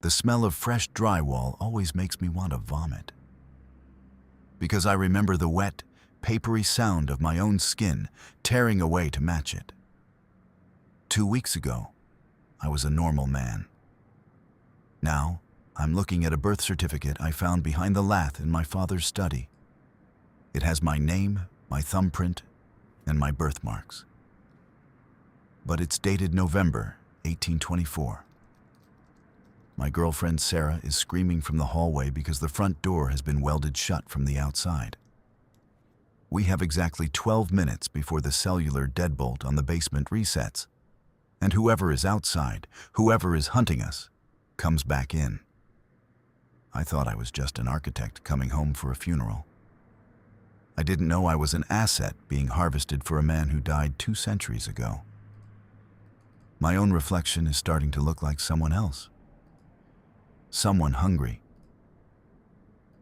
The smell of fresh drywall always makes me want to vomit. Because I remember the wet, papery sound of my own skin tearing away to match it. 2 weeks ago, I was a normal man. Now, I'm looking at a birth certificate I found behind the lath in my father's study. It has my name, my thumbprint, and my birthmarks. But it's dated November 1824. My girlfriend Sarah is screaming from the hallway because the front door has been welded shut from the outside. We have exactly 12 minutes before the cellular deadbolt on the basement resets, and whoever is outside, whoever is hunting us, comes back in. I thought I was just an architect coming home for a funeral. I didn't know I was an asset being harvested for a man who died 2 centuries ago. My own reflection is starting to look like someone else. Someone hungry.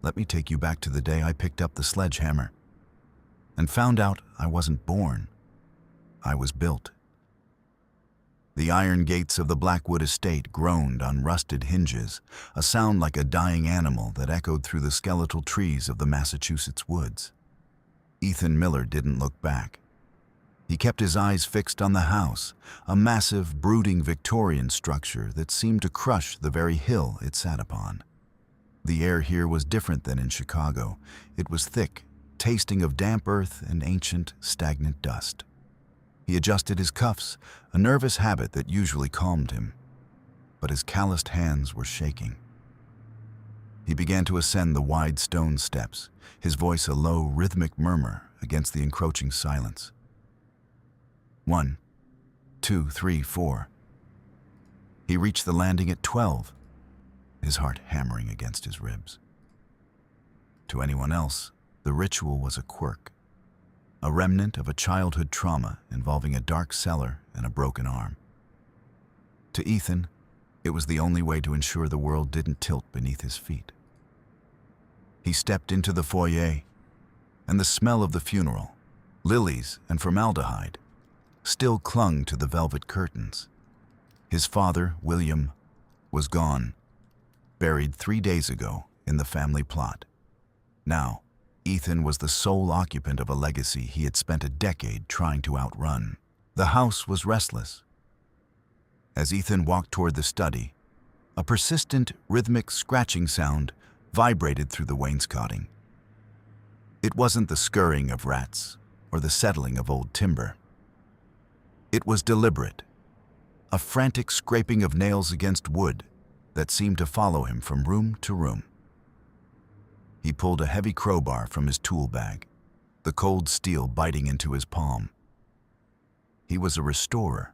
Let me take you back to the day I picked up the sledgehammer and found out I wasn't born. I was built. The iron gates of the Blackwood estate groaned on rusted hinges, a sound like a dying animal that echoed through the skeletal trees of the Massachusetts woods. Ethan Miller didn't look back. He kept his eyes fixed on the house, a massive, brooding Victorian structure that seemed to crush the very hill it sat upon. The air here was different than in Chicago. It was thick, tasting of damp earth and ancient, stagnant dust. He adjusted his cuffs, a nervous habit that usually calmed him, but his calloused hands were shaking. He began to ascend the wide stone steps, his voice a low, rhythmic murmur against the encroaching silence. 1, 2, 3, 4. He reached the landing at 12, his heart hammering against his ribs. To anyone else, the ritual was a quirk, a remnant of a childhood trauma involving a dark cellar and a broken arm. To Ethan, it was the only way to ensure the world didn't tilt beneath his feet. He stepped into the foyer, and the smell of the funeral, lilies and formaldehyde, still clung to the velvet curtains. His father, William, was gone, buried 3 days ago in the family plot. Now, Ethan was the sole occupant of a legacy he had spent a decade trying to outrun. The house was restless. As Ethan walked toward the study, a persistent, rhythmic scratching sound vibrated through the wainscoting. It wasn't the scurrying of rats or the settling of old timber. It was deliberate, a frantic scraping of nails against wood that seemed to follow him from room to room. He pulled a heavy crowbar from his tool bag, the cold steel biting into his palm. He was a restorer.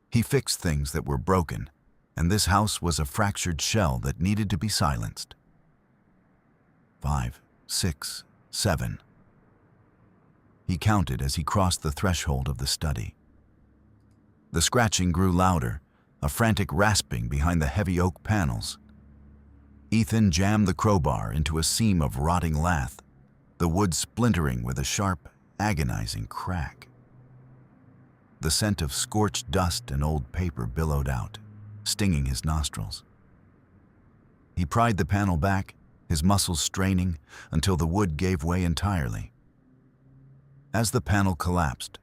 He fixed things that were broken, and this house was a fractured shell that needed to be silenced. 5, 6, 7. He counted as he crossed the threshold of the study. The scratching grew louder, a frantic rasping behind the heavy oak panels. Ethan jammed the crowbar into a seam of rotting lath, the wood splintering with a sharp, agonizing crack. The scent of scorched dust and old paper billowed out, stinging his nostrils. He pried the panel back, his muscles straining until the wood gave way entirely. As the panel collapsed,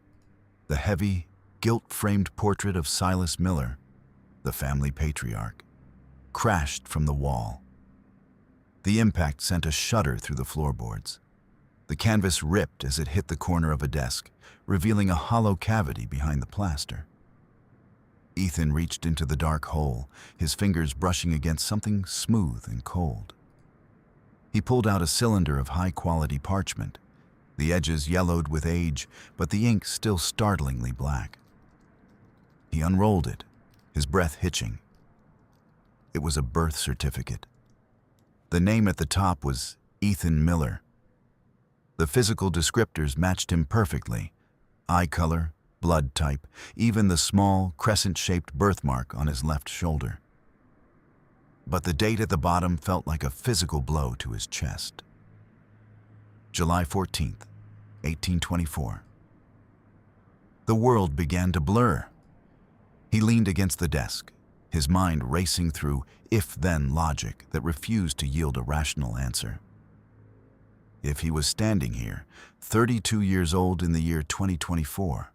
the heavy, gilt-framed portrait of Silas Miller, the family patriarch, crashed from the wall. The impact sent a shudder through the floorboards. The canvas ripped as it hit the corner of a desk, revealing a hollow cavity behind the plaster. Ethan reached into the dark hole, his fingers brushing against something smooth and cold. He pulled out a cylinder of high-quality parchment, the edges yellowed with age, but the ink still startlingly black. He unrolled it, his breath hitching. It was a birth certificate. The name at the top was Ethan Miller. The physical descriptors matched him perfectly: eye color, blood type, even the small, crescent-shaped birthmark on his left shoulder. But the date at the bottom felt like a physical blow to his chest. July 14th, 1824. The world began to blur. He leaned against the desk, his mind racing through if-then logic that refused to yield a rational answer. If he was standing here, 32 years old in the year 2024,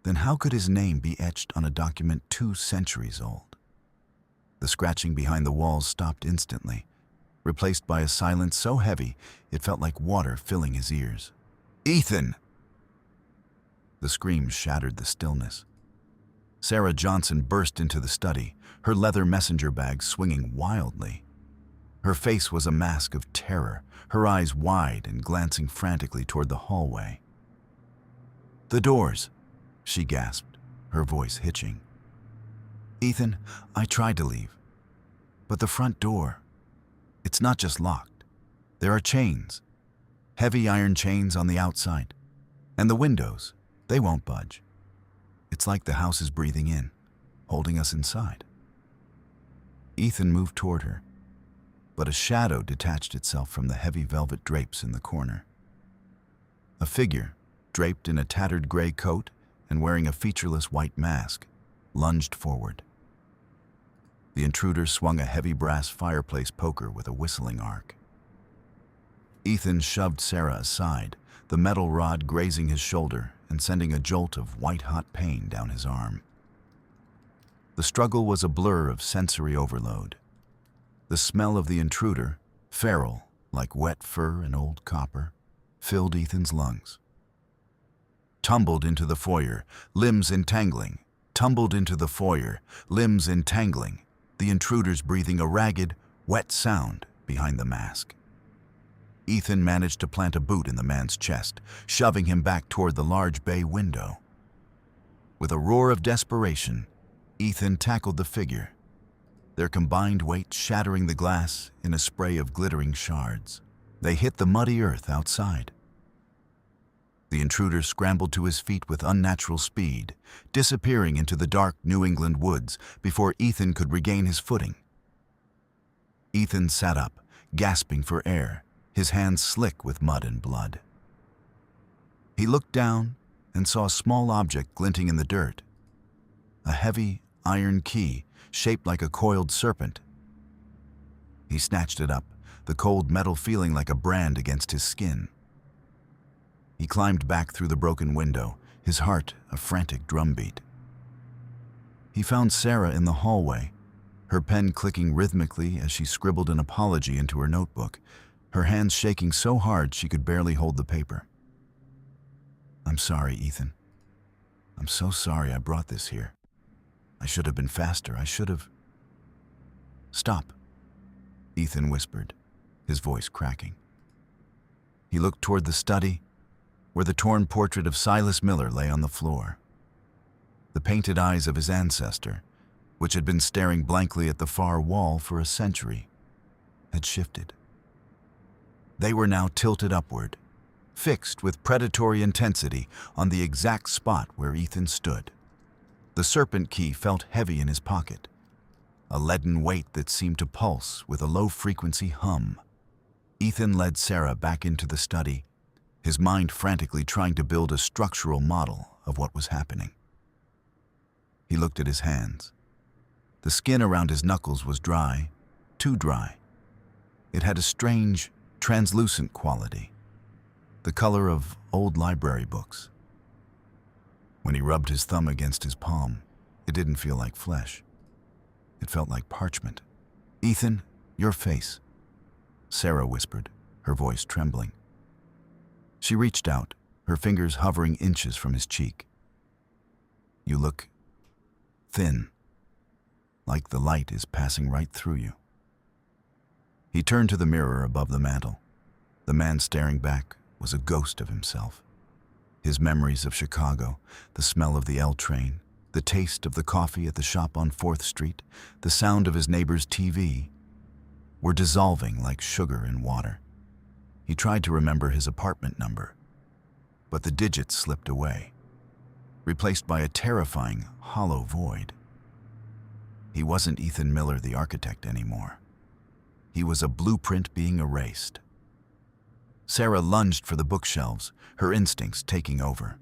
then how could his name be etched on a document 2 centuries old? The scratching behind the walls stopped instantly, replaced by a silence so heavy it felt like water filling his ears. "Ethan!" The scream shattered the stillness. Sarah Johnson burst into the study, her leather messenger bag swinging wildly. Her face was a mask of terror, her eyes wide and glancing frantically toward the hallway. "The doors," she gasped, her voice hitching. "Ethan, I tried to leave, but the front door, it's not just locked. There are chains, heavy iron chains on the outside, and the windows, they won't budge. It's like the house is breathing in, holding us inside." Ethan moved toward her, but a shadow detached itself from the heavy velvet drapes in the corner. A figure, draped in a tattered gray coat and wearing a featureless white mask, lunged forward. The intruder swung a heavy brass fireplace poker with a whistling arc. Ethan shoved Sarah aside, the metal rod grazing his shoulder and sending a jolt of white-hot pain down his arm. The struggle was a blur of sensory overload. The smell of the intruder, feral, like wet fur and old copper, filled Ethan's lungs. Tumbled into the foyer, limbs entangling. Tumbled into the foyer, limbs entangling. The intruder's breathing a ragged, wet sound behind the mask. Ethan managed to plant a boot in the man's chest, shoving him back toward the large bay window. With a roar of desperation, Ethan tackled the figure, their combined weight shattering the glass in a spray of glittering shards. They hit the muddy earth outside. The intruder scrambled to his feet with unnatural speed, disappearing into the dark New England woods before Ethan could regain his footing. Ethan sat up, gasping for air, his hands slick with mud and blood. He looked down and saw a small object glinting in the dirt. A heavy iron key shaped like a coiled serpent. He snatched it up, the cold metal feeling like a brand against his skin. He climbed back through the broken window, his heart a frantic drumbeat. He found Sarah in the hallway, her pen clicking rhythmically as she scribbled an apology into her notebook, her hands shaking so hard she could barely hold the paper. "I'm sorry, Ethan. I'm so sorry I brought this here. I should have been faster. I should have..." "Stop," Ethan whispered, his voice cracking. He looked toward the study, where the torn portrait of Silas Miller lay on the floor. The painted eyes of his ancestor, which had been staring blankly at the far wall for a century, had shifted. They were now tilted upward, fixed with predatory intensity on the exact spot where Ethan stood. The serpent key felt heavy in his pocket, a leaden weight that seemed to pulse with a low-frequency hum. Ethan led Sarah back into the study, his mind frantically trying to build a structural model of what was happening. He looked at his hands. The skin around his knuckles was dry, too dry. It had a strange, translucent quality, the color of old library books. When he rubbed his thumb against his palm, it didn't feel like flesh. It felt like parchment. "Ethan, your face," Sarah whispered, her voice trembling. She reached out, her fingers hovering inches from his cheek. "You look thin, like the light is passing right through you." He turned to the mirror above the mantel. The man staring back was a ghost of himself. His memories of Chicago, the smell of the L train, the taste of the coffee at the shop on 4th Street, the sound of his neighbor's TV, were dissolving like sugar in water. He tried to remember his apartment number, but the digits slipped away, replaced by a terrifying, hollow void. He wasn't Ethan Miller, the architect, anymore. He was a blueprint being erased. Sarah lunged for the bookshelves, her instincts taking over.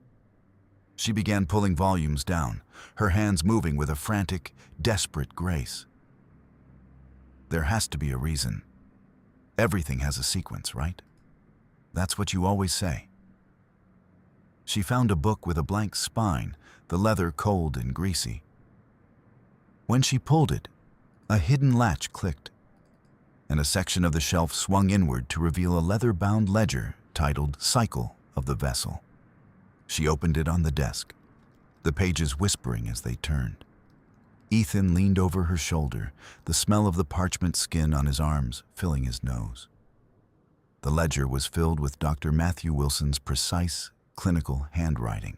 She began pulling volumes down, her hands moving with a frantic, desperate grace. There has to be a reason. Everything has a sequence, right? That's what you always say. She found a book with a blank spine, the leather cold and greasy. When she pulled it, a hidden latch clicked, and a section of the shelf swung inward to reveal a leather-bound ledger titled Cycle of the Vessel. She opened it on the desk, the pages whispering as they turned. Ethan leaned over her shoulder, the smell of the parchment skin on his arms filling his nose. The ledger was filled with Dr. Matthew Wilson's precise, clinical handwriting.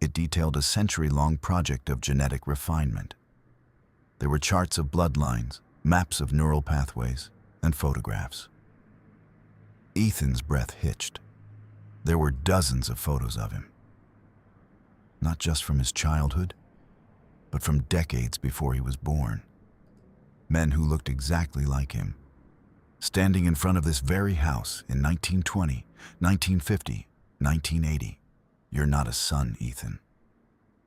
It detailed a century-long project of genetic refinement. There were charts of bloodlines, maps of neural pathways, and photographs. Ethan's breath hitched. There were dozens of photos of him. Not just from his childhood, but from decades before he was born. Men who looked exactly like him, standing in front of this very house in 1920, 1950, 1980. "You're not a son, Ethan,"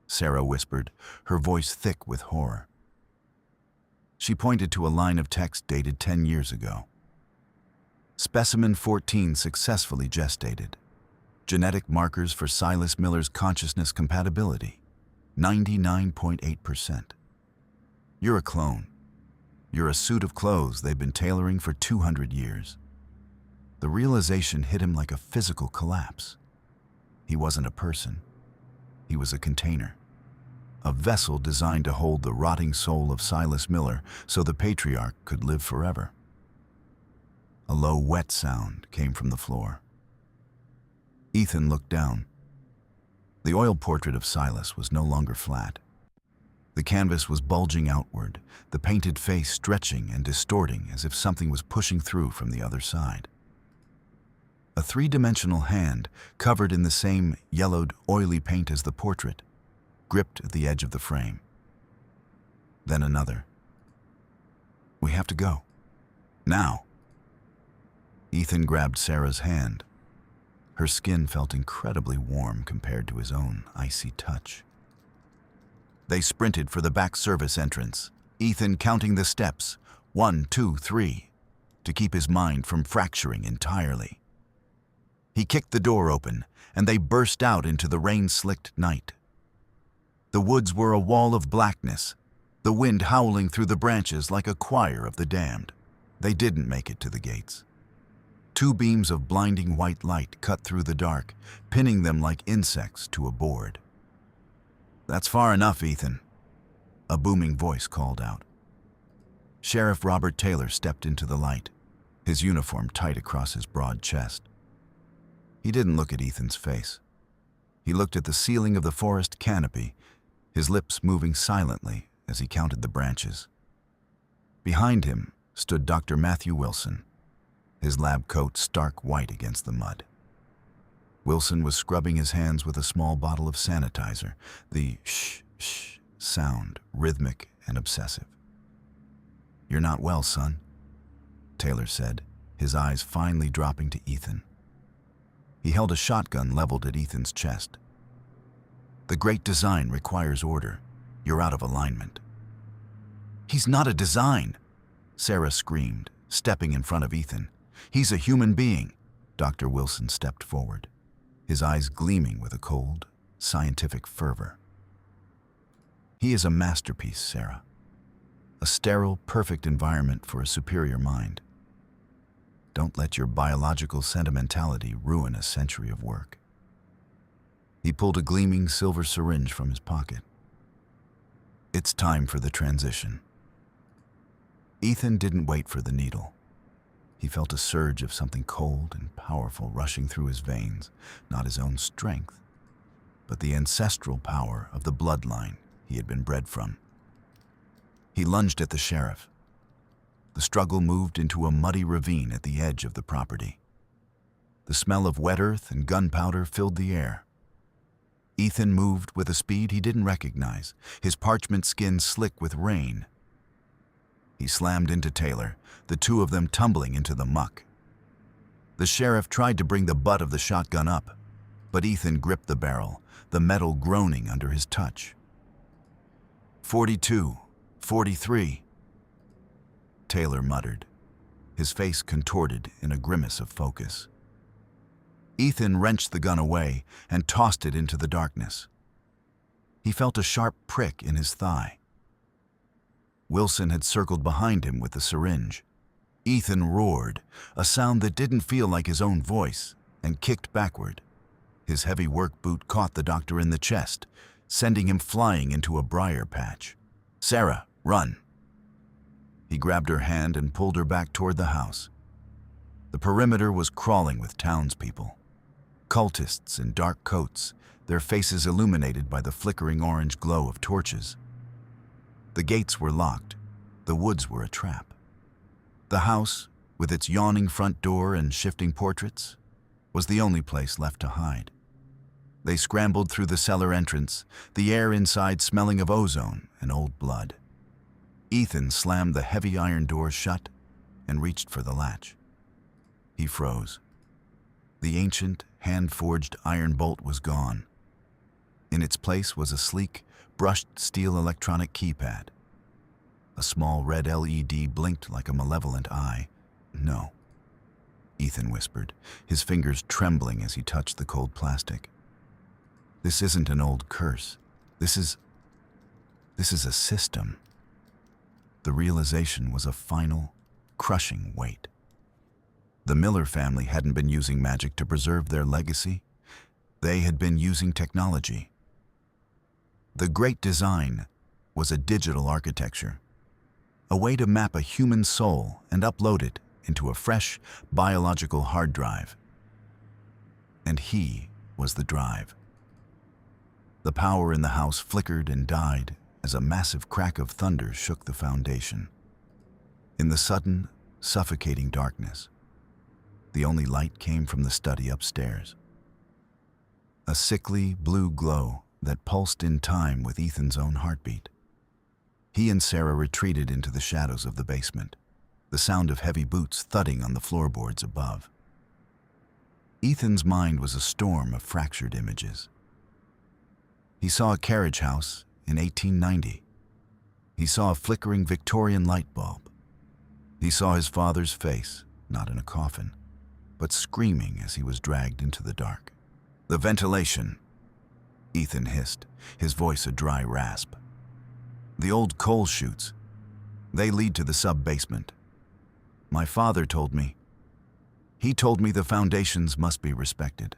Sarah whispered, her voice thick with horror. She pointed to a line of text dated 10 years ago. Specimen 14 successfully gestated. Genetic markers for Silas Miller's consciousness compatibility, 99.8%. You're a clone. You're a suit of clothes they've been tailoring for 200 years. The realization hit him like a physical collapse. He wasn't a person. He was a container. A vessel designed to hold the rotting soul of Silas Miller so the patriarch could live forever. A low, wet sound came from the floor. Ethan looked down. The oil portrait of Silas was no longer flat. The canvas was bulging outward, the painted face stretching and distorting as if something was pushing through from the other side. A three-dimensional hand, covered in the same yellowed, oily paint as the portrait, gripped at the edge of the frame. Then another. "We have to go. Now." Ethan grabbed Sarah's hand. Her skin felt incredibly warm compared to his own icy touch. They sprinted for the back service entrance, Ethan counting the steps, 1, 2, 3, to keep his mind from fracturing entirely. He kicked the door open, and they burst out into the rain-slicked night. The woods were a wall of blackness, the wind howling through the branches like a choir of the damned. They didn't make it to the gates. 2 beams of blinding white light cut through the dark, pinning them like insects to a board. "That's far enough, Ethan," a booming voice called out. Sheriff Robert Taylor stepped into the light, his uniform tight across his broad chest. He didn't look at Ethan's face. He looked at the ceiling of the forest canopy, his lips moving silently as he counted the branches. Behind him stood Dr. Matthew Wilson, his lab coat stark white against the mud. Wilson was scrubbing his hands with a small bottle of sanitizer, the shh sound rhythmic and obsessive. "You're not well, son," Taylor said, his eyes finally dropping to Ethan. He held a shotgun leveled at Ethan's chest. "The great design requires order. You're out of alignment." "He's not a design," Sarah screamed, stepping in front of Ethan. "He's a human being." Dr. Wilson stepped forward, his eyes gleaming with a cold, scientific fervor. "He is a masterpiece, Sarah. A sterile, perfect environment for a superior mind. Don't let your biological sentimentality ruin a century of work." He pulled a gleaming silver syringe from his pocket. "It's time for the transition." Ethan didn't wait for the needle. He felt a surge of something cold and powerful rushing through his veins, not his own strength, but the ancestral power of the bloodline he had been bred from. He lunged at the sheriff. The struggle moved into a muddy ravine at the edge of the property. The smell of wet earth and gunpowder filled the air. Ethan moved with a speed he didn't recognize, his parchment skin slick with rain. He slammed into Taylor, the two of them tumbling into the muck. The sheriff tried to bring the butt of the shotgun up, but Ethan gripped the barrel, the metal groaning under his touch. 42, 43, Taylor muttered, his face contorted in a grimace of focus. Ethan wrenched the gun away and tossed it into the darkness. He felt a sharp prick in his thigh. Wilson had circled behind him with the syringe. Ethan roared, a sound that didn't feel like his own voice, and kicked backward. His heavy work boot caught the doctor in the chest, sending him flying into a briar patch. "Sarah, run!" He grabbed her hand and pulled her back toward the house. The perimeter was crawling with townspeople. Cultists in dark coats, their faces illuminated by the flickering orange glow of torches. The gates were locked. The woods were a trap. The house, with its yawning front door and shifting portraits, was the only place left to hide. They scrambled through the cellar entrance, the air inside smelling of ozone and old blood. Ethan slammed the heavy iron door shut and reached for the latch. He froze. The ancient, hand-forged iron bolt was gone. In its place was a sleek, brushed steel electronic keypad. A small red LED blinked like a malevolent eye. "No," Ethan whispered, his fingers trembling as he touched the cold plastic. "This isn't an old curse. This is a system." The realization was a final, crushing weight. The Miller family hadn't been using magic to preserve their legacy. They had been using technology. The Great Design was a digital architecture, a way to map a human soul and upload it into a fresh, biological hard drive. And he was the drive. The power in the house flickered and died as a massive crack of thunder shook the foundation. In the sudden, suffocating darkness, the only light came from the study upstairs. A sickly blue glow that pulsed in time with Ethan's own heartbeat. He and Sarah retreated into the shadows of the basement, the sound of heavy boots thudding on the floorboards above. Ethan's mind was a storm of fractured images. He saw a carriage house in 1890. He saw a flickering Victorian light bulb. He saw his father's face, not in a coffin, but screaming as he was dragged into the dark. "The ventilation," Ethan hissed, his voice a dry rasp. "The old coal chutes. They lead to the sub-basement. My father told me. He told me the foundations must be respected."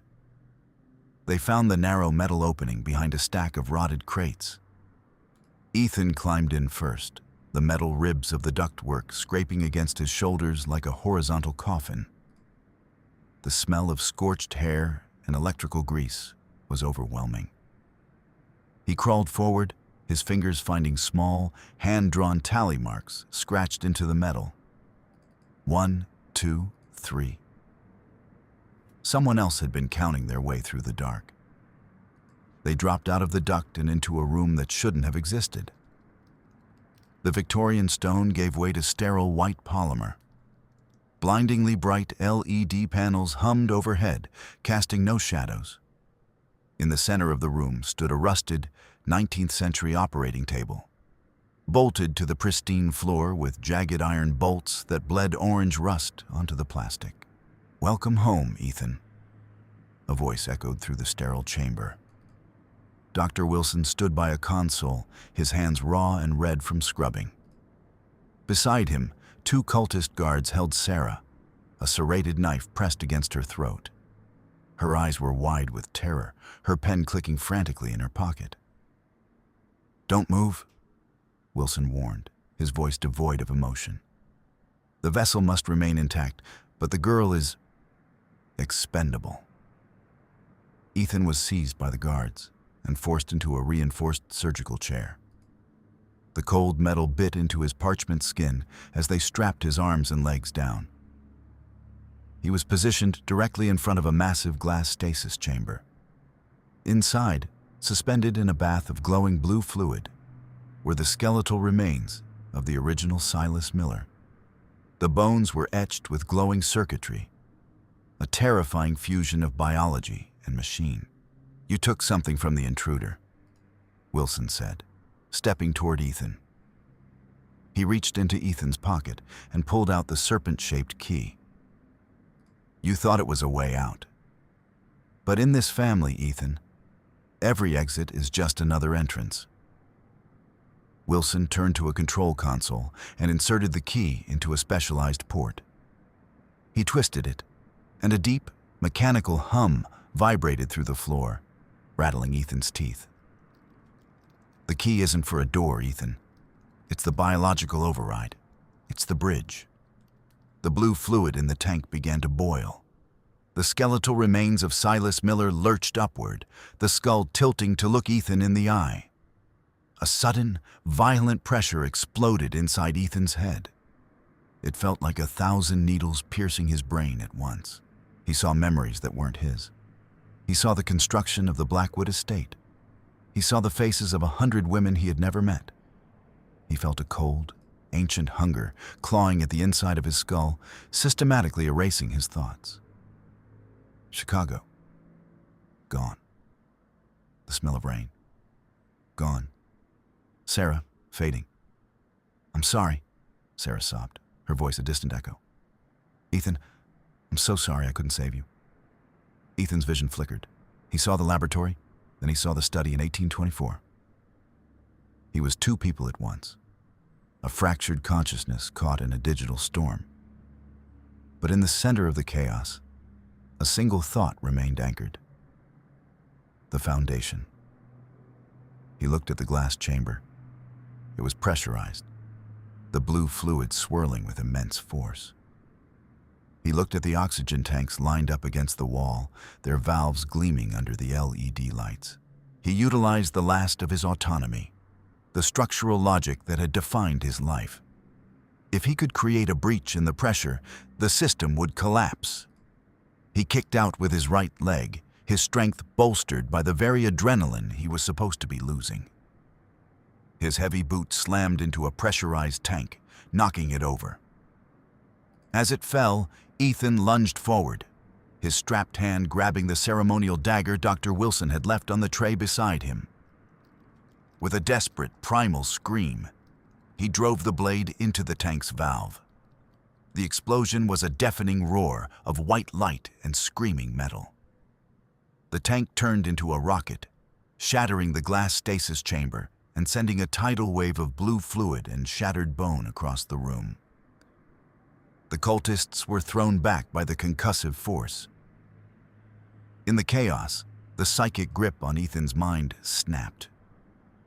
They found the narrow metal opening behind a stack of rotted crates. Ethan climbed in first, the metal ribs of the ductwork scraping against his shoulders like a horizontal coffin. The smell of scorched hair and electrical grease was overwhelming. He crawled forward, his fingers finding small, hand-drawn tally marks scratched into the metal. 1, 2, 3. Someone else had been counting their way through the dark. They dropped out of the duct and into a room that shouldn't have existed. The Victorian stone gave way to sterile white polymer. Blindingly bright LED panels hummed overhead, casting no shadows. In the center of the room stood a rusted, 19th century operating table, bolted to the pristine floor with jagged iron bolts that bled orange rust onto the plastic. "Welcome home, Ethan," a voice echoed through the sterile chamber. Dr. Wilson stood by a console, his hands raw and red from scrubbing. Beside him, 2 cultist guards held Sarah, a serrated knife pressed against her throat. Her eyes were wide with terror, her pen clicking frantically in her pocket. "Don't move," Wilson warned, his voice devoid of emotion. "The vessel must remain intact, but the girl is expendable." Ethan was seized by the guards and forced into a reinforced surgical chair. The cold metal bit into his parchment skin as they strapped his arms and legs down. He was positioned directly in front of a massive glass stasis chamber. Inside, suspended in a bath of glowing blue fluid, were the skeletal remains of the original Silas Miller. The bones were etched with glowing circuitry, a terrifying fusion of biology and machine. "You took something from the intruder," Wilson said, stepping toward Ethan. He reached into Ethan's pocket and pulled out the serpent-shaped key. "You thought it was a way out. But in this family, Ethan, every exit is just another entrance." Wilson turned to a control console and inserted the key into a specialized port. He twisted it, and a deep, mechanical hum vibrated through the floor, rattling Ethan's teeth. "The key isn't for a door, Ethan. It's the biological override. It's the bridge." The blue fluid in the tank began to boil. The skeletal remains of Silas Miller lurched upward, the skull tilting to look Ethan in the eye. A sudden, violent pressure exploded inside Ethan's head. It felt like 1,000 needles piercing his brain at once. He saw memories that weren't his. He saw the construction of the Blackwood estate. He saw the faces of 100 women he had never met. He felt a cold, ancient hunger clawing at the inside of his skull, systematically erasing his thoughts. Chicago. Gone. The smell of rain. Gone. Sarah, fading. "I'm sorry," Sarah sobbed, her voice a distant echo. "Ethan, I'm so sorry I couldn't save you." Ethan's vision flickered. He saw the laboratory, then he saw the study in 1824. He was two people at once, a fractured consciousness caught in a digital storm. But in the center of the chaos, a single thought remained anchored. The foundation. He looked at the glass chamber. It was pressurized, the blue fluid swirling with immense force. He looked at the oxygen tanks lined up against the wall, their valves gleaming under the LED lights. He utilized the last of his autonomy, the structural logic that had defined his life. If he could create a breach in the pressure, the system would collapse. He kicked out with his right leg, his strength bolstered by the very adrenaline he was supposed to be losing. His heavy boot slammed into a pressurized tank, knocking it over. As it fell, Ethan lunged forward, his strapped hand grabbing the ceremonial dagger Dr. Wilson had left on the tray beside him. With a desperate, primal scream, he drove the blade into the tank's valve. The explosion was a deafening roar of white light and screaming metal. The tank turned into a rocket, shattering the glass stasis chamber and sending a tidal wave of blue fluid and shattered bone across the room. The cultists were thrown back by the concussive force. In the chaos, the psychic grip on Ethan's mind snapped.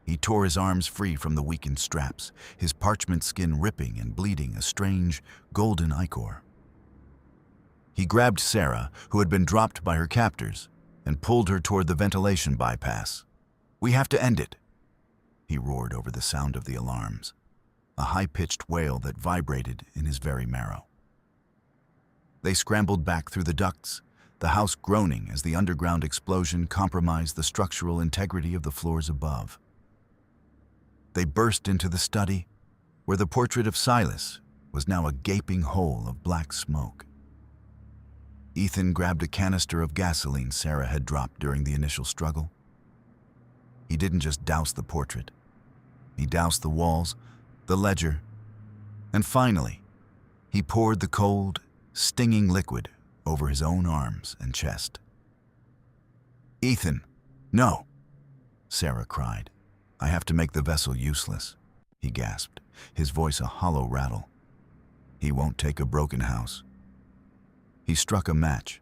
He tore his arms free from the weakened straps, his parchment skin ripping and bleeding a strange, golden ichor. He grabbed Sarah, who had been dropped by her captors, and pulled her toward the ventilation bypass. "We have to end it," he roared over the sound of the alarms, a high-pitched wail that vibrated in his very marrow. They scrambled back through the ducts, the house groaning as the underground explosion compromised the structural integrity of the floors above. They burst into the study, where the portrait of Silas was now a gaping hole of black smoke. Ethan grabbed a canister of gasoline Sarah had dropped during the initial struggle. He didn't just douse the portrait. He doused the walls, the ledger, and finally, he poured the cold, stinging liquid over his own arms and chest. "Ethan, no!" Sarah cried. "I have to make the vessel useless," he gasped, his voice a hollow rattle. "He won't take a broken house." He struck a match.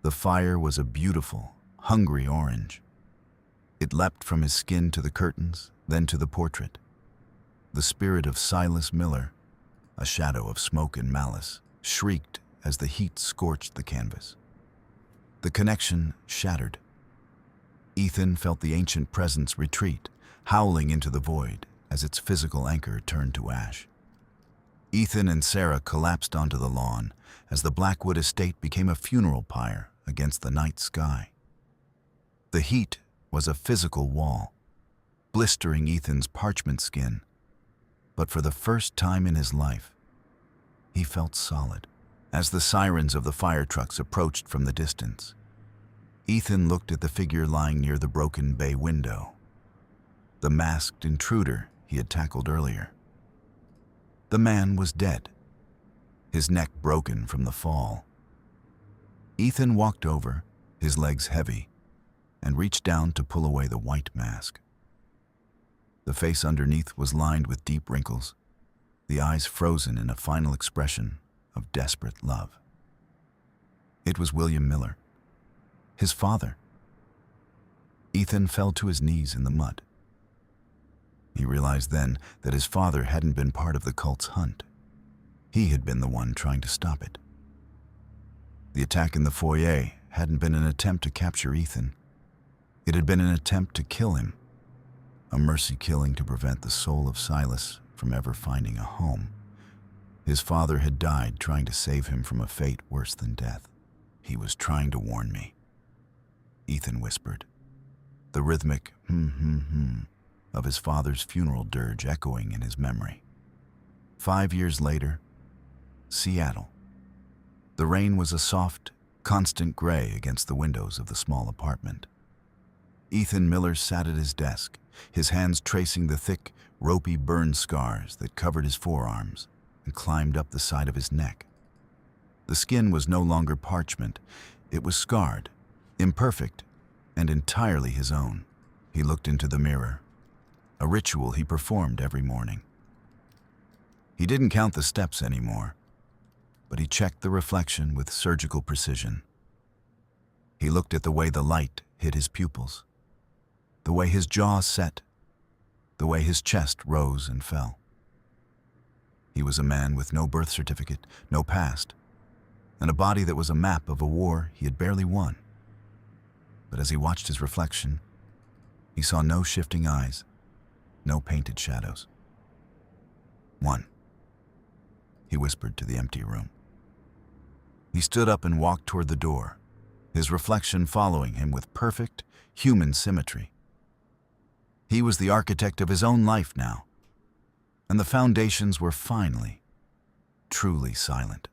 The fire was a beautiful, hungry orange. It leapt from his skin to the curtains, then to the portrait. The spirit of Silas Miller, a shadow of smoke and malice, shrieked as the heat scorched the canvas. The connection shattered. Ethan felt the ancient presence retreat, howling into the void as its physical anchor turned to ash. Ethan and Sarah collapsed onto the lawn as the Blackwood estate became a funeral pyre against the night sky. The heat was a physical wall, blistering Ethan's parchment skin, but for the first time in his life, he felt solid. As the sirens of the fire trucks approached from the distance, Ethan looked at the figure lying near the broken bay window, the masked intruder he had tackled earlier. The man was dead, his neck broken from the fall. Ethan walked over, his legs heavy, and reached down to pull away the white mask. The face underneath was lined with deep wrinkles, the eyes frozen in a final expression of desperate love. It was William Miller, his father. Ethan fell to his knees in the mud. He realized then that his father hadn't been part of the cult's hunt. He had been the one trying to stop it. The attack in the foyer hadn't been an attempt to capture Ethan. It had been an attempt to kill him, a mercy killing to prevent the soul of Silas from ever finding a home. His father had died trying to save him from a fate worse than death. He was trying to warn me, Ethan whispered, the rhythmic of his father's funeral dirge echoing in his memory. 5 years later, Seattle. The rain was a soft, constant gray against the windows of the small apartment. Ethan Miller sat at his desk, his hands tracing the thick, ropey burn scars that covered his forearms and climbed up the side of his neck. The skin was no longer parchment. It was scarred, imperfect, and entirely his own. He looked into the mirror, a ritual he performed every morning. He didn't count the steps anymore, but he checked the reflection with surgical precision. He looked at the way the light hit his pupils, the way his jaw set, the way his chest rose and fell. He was a man with no birth certificate, no past, and a body that was a map of a war he had barely won. But as he watched his reflection, he saw no shifting eyes, no painted shadows. "1," he whispered to the empty room. He stood up and walked toward the door, his reflection following him with perfect, human symmetry. He was the architect of his own life now, and the foundations were finally, truly silent.